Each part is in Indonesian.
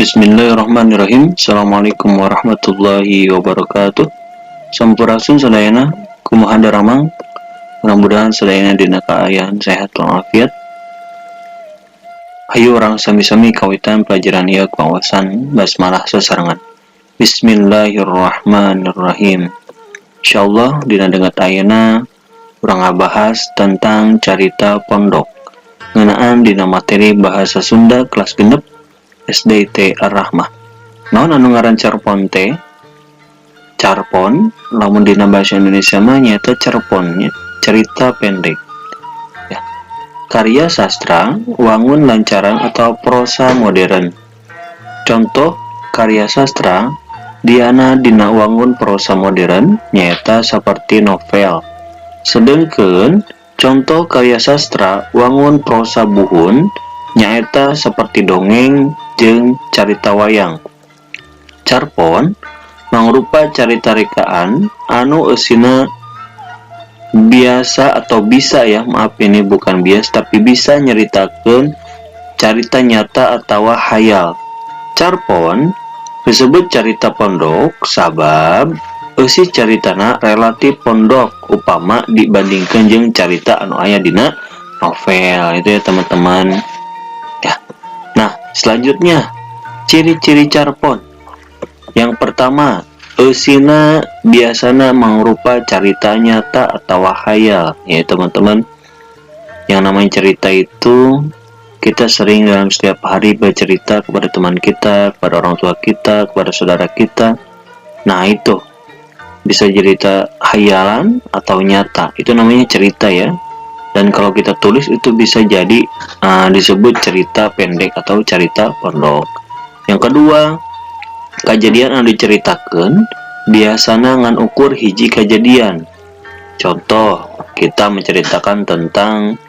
Bismillahirrahmanirrahim. Assalamualaikum warahmatullahi wabarakatuh. Sampurasun sadayana kumaha daramang. Mudah-mudahan sadayana dina kaayaan sehat walafiat. Hayu orang sami-sami kawitan pelajaran ieu kawasan basmalah sasarangan. Bismillahirrahmanirrahim. Insyaallah dina dengat ayeuna urang ngabahas tentang carita pondok. Ngeunaan dina materi bahasa Sunda kelas genep SDT Ar-Rahmah. Naon anu ngaran carpon teh? Carpon lamun dina bahasa Indonesia mah nyaeta carpon, cerita pendek. Ya. Karya sastra, wangun lancaran atau prosa modern. Contoh karya sastra diana dina wangun prosa modern nyaeta saperti novel. Sedengkeun contoh karya sastra wangun prosa buhun nyaeta saperti dongeng jeung carita wayang. Carpon mangrupa carita rekaan anu eusina biasa atau bisa ini bukan bias tapi bisa nyeritakeun carita nyata atau hayal. Carpon disebut carita pondok sabab eusi caritana relatif pondok upama dibandingkeun jeung carita anu aya dina novel. Itu ya teman-teman. Ya. Nah, selanjutnya ciri-ciri carpon. Yang pertama, eusina biasana mangrupa carita nyata atau hayal. Ya teman-teman, yang namanya cerita itu kita sering dalam setiap hari bercerita kepada teman kita, kepada orang tua kita, kepada saudara kita. Nah itu bisa cerita hayalan atau nyata, itu namanya cerita ya. Dan kalau kita tulis itu bisa jadi disebut cerita pendek atau cerita pondok. Yang kedua, kejadian yang diceritakan biasana ngan ukur hiji kejadian. Contoh, kita menceritakan tentang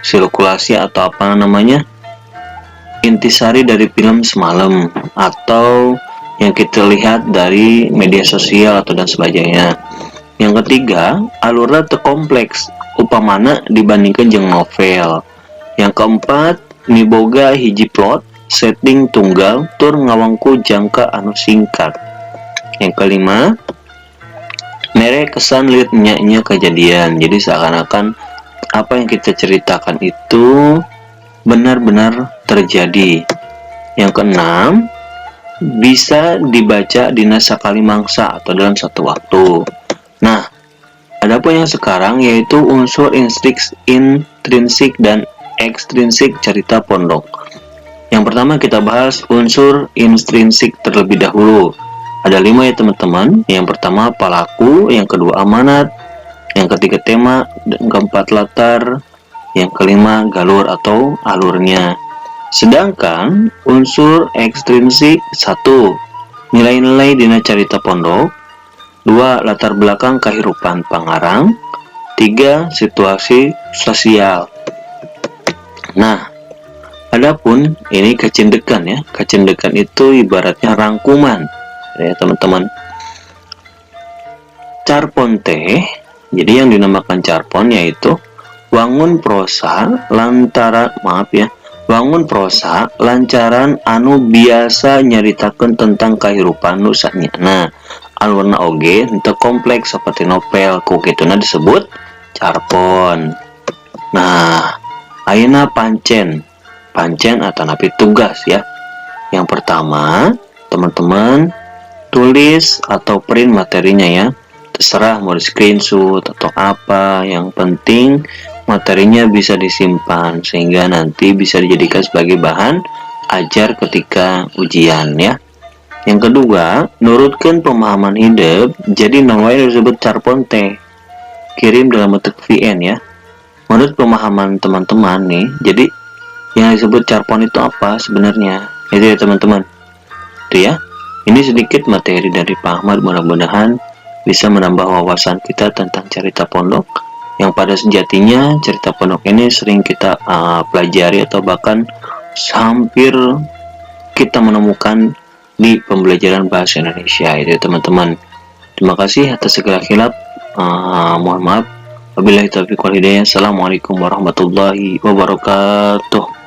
sirkulasi atau apa namanya, intisari dari film semalam atau yang kita lihat dari media sosial atau dan sebagainya. Yang ketiga, alurna teu kompleks upamana dibandingkan jeung novel. Yang keempat, miboga hiji plot, setting tunggal, tur ngawangku jangka anu singkat. Yang kelima, mere kesan liat nya kejadian. Jadi seakan-akan apa yang kita ceritakan itu benar-benar terjadi. Yang keenam, bisa dibaca dina sakali mangsa atau dalam satu waktu. Nah, adapun yang sekarang yaitu unsur intrinsik dan ekstrinsik cerita pondok. Yang pertama kita bahas unsur intrinsik terlebih dahulu. Ada 5 ya teman-teman. Yang pertama pelaku, yang kedua amanat, yang ketiga tema, yang keempat latar, yang kelima galur atau alurnya. Sedangkan unsur ekstrinsik 1. Nilai-nilai dina cerita pondok. 2. Latar belakang kehidupan pangarang. 3. Situasi sosial. Nah, adapun ini kecendekan ya. Kecendekan itu ibaratnya rangkuman ya teman-teman. Carpon teh, jadi yang dinamakan carpon yaitu wangun prosa lancaran anu biasa nyaritakeun tentang kehidupan nu sanyana. Alurna oge henteu kompleks seperti novel, ku kituna disebut carpon. Nah, ayeuna pancen atau napi tugas ya. Yang pertama, teman-teman tulis atau print materinya ya. Terserah mau di screenshot atau apa, yang penting materinya bisa disimpan sehingga nanti bisa dijadikan sebagai bahan ajar ketika ujian ya. Yang kedua, nurutkan pemahaman hidup. Jadi namanya disebut carpon teh. Kirim dalam bentuk VN ya. Menurut pemahaman teman-teman nih, jadi yang disebut carpon itu apa sebenarnya? Itu ya teman-teman. Itu ya. Ini sedikit materi dari Pak Ahmad, mudah-mudahan bisa menambah wawasan kita tentang cerita pondok. Yang pada sejatinya cerita pondok ini sering kita pelajari atau bahkan hampir kita menemukan di pembelajaran bahasa Indonesia itu teman-teman. Terima kasih atas segala khilaf. Mohon maaf. Wabillahi taufiq wal hidayah. Assalamualaikum warahmatullahi wabarakatuh.